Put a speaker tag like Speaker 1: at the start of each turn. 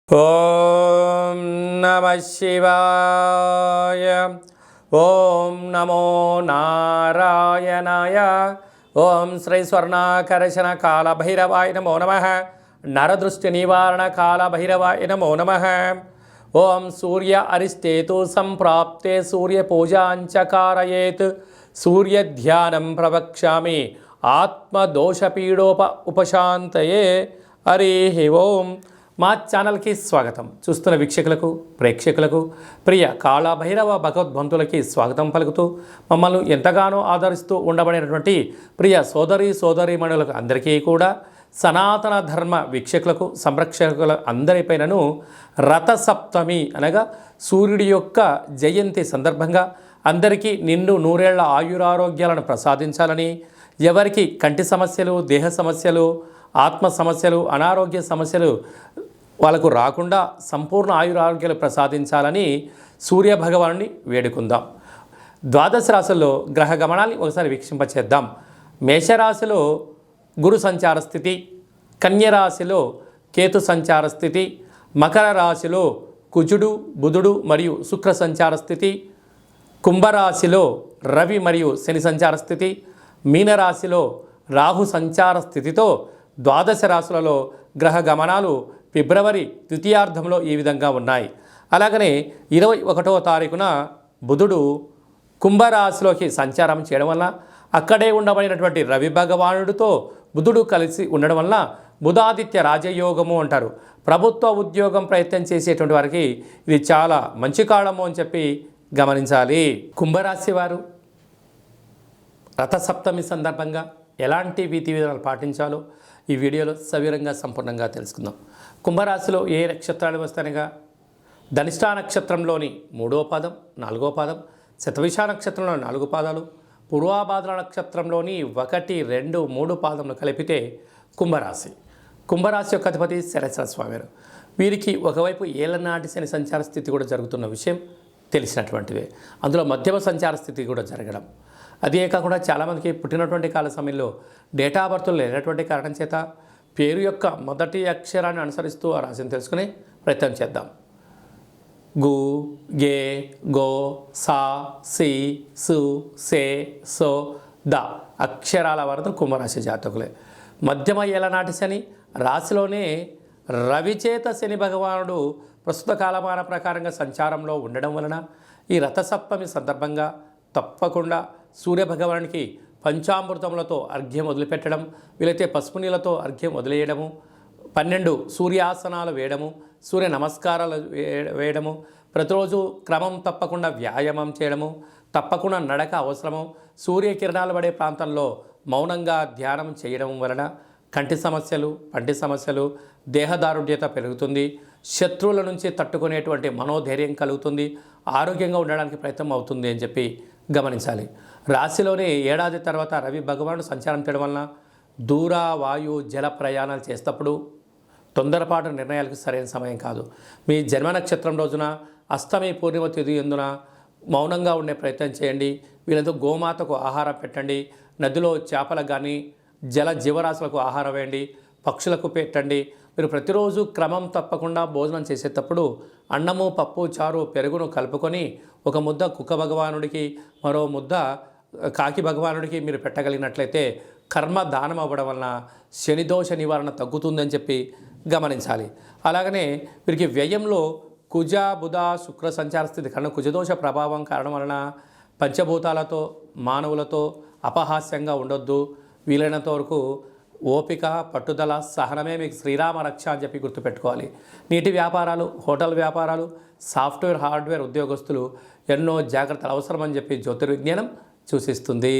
Speaker 1: ఓం నమః శివాయ. ఓం నమో నారాయణాయ. ఓం శ్రీ స్వర్ణాకర్షణ కాళభైరవాయ నమో నమః. నరదృష్టి నివారణ కాళభైరవాయ నమో నమః. ఓం సూర్య అరిష్టేతు సంప్రాప్తే సూర్య పూజాంచకారయేత్ సూర్యధ్యానం ప్రవక్ష్యామి ఆత్మదోషపీడోప ఉపశాంతయే. హరి ఓం. మా ఛానల్కి స్వాగతం. చూస్తున్న వీక్షకులకు ప్రేక్షకులకు ప్రియ కాళభైరవ భగవద్బంతులకి స్వాగతం పలుకుతూ మమ్మల్ని ఎంతగానో ఆదరిస్తూ ఉండబడినటువంటి ప్రియ సోదరీమణులకు అందరికీ కూడా సనాతన ధర్మ వీక్షకులకు సంరక్షకుల అందరిపైనను రథసప్తమి అనగా సూర్యుడి యొక్క జయంతి సందర్భంగా అందరికీ నిండు నూరేళ్ల ఆయురారోగ్యాలను ప్రసాదించాలని, ఎవరికి కంటి సమస్యలు, దేహ సమస్యలు, ఆత్మ సమస్యలు, అనారోగ్య సమస్యలు వాళ్ళకు రాకుండా సంపూర్ణ ఆయురారోగ్యాలు ప్రసాదించాలని సూర్యభగవానుని వేడుకుందాం. ద్వాదశ రాశుల్లో గ్రహ గమనాన్ని ఒకసారి వీక్షింపచేద్దాం. మేషరాశిలో గురు సంచార స్థితి, కన్యరాశిలో కేతు సంచార స్థితి, మకర రాశిలో కుజుడు, బుధుడు మరియు శుక్ర సంచార స్థితి, కుంభరాశిలో రవి మరియు శని సంచార స్థితి, మీనరాశిలో రాహు సంచార స్థితితో ద్వాదశ రాశులలో గ్రహ గమనాలు ఫిబ్రవరి ద్వితీయార్థంలో ఈ విధంగా ఉన్నాయి. అలాగనే 21వ తారీఖున బుధుడు కుంభరాశిలోకి సంచారం చేయడం వల్ల అక్కడే ఉండబడినటువంటి రవి భగవానుడితో బుధుడు కలిసి ఉండడం వల్ల బుధాదిత్య రాజయోగము అంటారు. ప్రభుత్వ ఉద్యోగం ప్రయత్నం చేసేటువంటి వారికి ఇది చాలా మంచి కాలము అని చెప్పి గమనించాలి. కుంభరాశి వారు రథసప్తమి సందర్భంగా ఎలాంటి విధి విధానాలు పాటించాలో ఈ వీడియోలో సవివరంగా సంపూర్ణంగా తెలుసుకుందాం. కుంభరాశిలో ఏ నక్షత్రాలు వస్తాయనగా ధనిష్టా నక్షత్రంలోని 3వ పాదం, 4వ పాదం, శతభిష నక్షత్రంలో 4 పాదాలు, పూర్వాభాద్ర నక్షత్రంలోని 1, 2, 3 పాదములు కలిపితే కుంభరాశి. కుంభరాశి యొక్క అధిపతి శనేశ్వర స్వామివారు. వీరికి ఒకవైపు ఏళ్ళనాటి శని సంచార స్థితి కూడా జరుగుతున్న విషయం తెలిసినటువంటిదే. అందులో మధ్యమ సంచార స్థితి కూడా జరగడం, అదే కాకుండా చాలామందికి పుట్టినటువంటి కాల సమయంలో డేటా ఆఫ్ బర్త్లు లేనటువంటి కారణం చేత పేరు యొక్క మొదటి అక్షరాన్ని అనుసరిస్తూ ఆ రాశిని తెలుసుకునే ప్రయత్నం చేద్దాం. గు, గే, గో, సా, సి, సు, సే, సో, ద అక్షరాల వరకు కుంభరాశి జాతకులే. మధ్యమ ఏళ్ళనాటి శని రాశిలోనే రవిచేత శని భగవానుడు ప్రస్తుత కాలమాన ప్రకారంగా సంచారంలో ఉండడం వలన ఈ రథసప్తమి సందర్భంగా తప్పకుండా సూర్యభగవానికి పంచామృతములతో అర్ఘ్యం వదిలిపెట్టడం, వీలైతే పసుపు నీళ్ళతో అర్ఘ్యం వదిలేయడము, 12 సూర్యాసనాలు వేయడము, సూర్య నమస్కారాలు వేయడము, ప్రతిరోజు క్రమం తప్పకుండా వ్యాయామం చేయడము, తప్పకుండా నడక అవసరము, సూర్యకిరణాలు పడే ప్రాంతంలో మౌనంగా ధ్యానం చేయడం వలన కంటి సమస్యలు, పంటి సమస్యలు, దేహదారుఢ్యత పెరుగుతుంది, శత్రువుల నుంచి తట్టుకునేటువంటి మనోధైర్యం కలుగుతుంది, ఆరోగ్యంగా ఉండడానికి ప్రయత్నం అవుతుంది అని చెప్పి గమనించాలి. రాశిలోనే ఏడాది తర్వాత రవి భగవానుడు సంచారం చేయడం వలన దూర, వాయు, జల ప్రయాణాలు చేసేటప్పుడు తొందరపాటు నిర్ణయాలకు సరైన సమయం కాదు. మీ జన్మ నక్షత్రం రోజున అష్టమి పూర్ణిమ తిథి ఎందున మౌనంగా ఉండే ప్రయత్నం చేయండి. వీళ్ళతో గోమాతకు ఆహారం పెట్టండి, నదిలో చేపలకు కానీ జల జీవరాశులకు ఆహారం వేయండి, పక్షులకు పెట్టండి. మీరు ప్రతిరోజు క్రమం తప్పకుండా భోజనం చేసేటప్పుడు అన్నము, పప్పు, చారు, పెరుగును కలుపుకొని ఒక ముద్ద కుక్క భగవానుడికి, మరో ముద్ద కాకి భగవానుడికి మీరు పెట్టగలిగినట్లయితే కర్మ దానం అవ్వడం వలన శనిదోష నివారణ తగ్గుతుందని చెప్పి గమనించాలి. అలాగనే వీరికి వ్యయంలో కుజ, బుధ, శుక్ర సంచార స్థితి కారణం కుజదోష ప్రభావం కారణం వలన పంచభూతాలతో, మానవులతో అపహాస్యంగా ఉండొద్దు. వీలైనంత వరకు ఓపిక, పట్టుదల, సహనమే మీకు శ్రీరామ రక్ష అని చెప్పి గుర్తుపెట్టుకోవాలి. నీటి వ్యాపారాలు, హోటల్ వ్యాపారాలు, సాఫ్ట్వేర్, హార్డ్వేర్ ఉద్యోగస్తులు ఎన్నో జాగ్రత్తలు అవసరమని చెప్పి జ్యోతిర్విజ్ఞానం సూచిస్తుంది.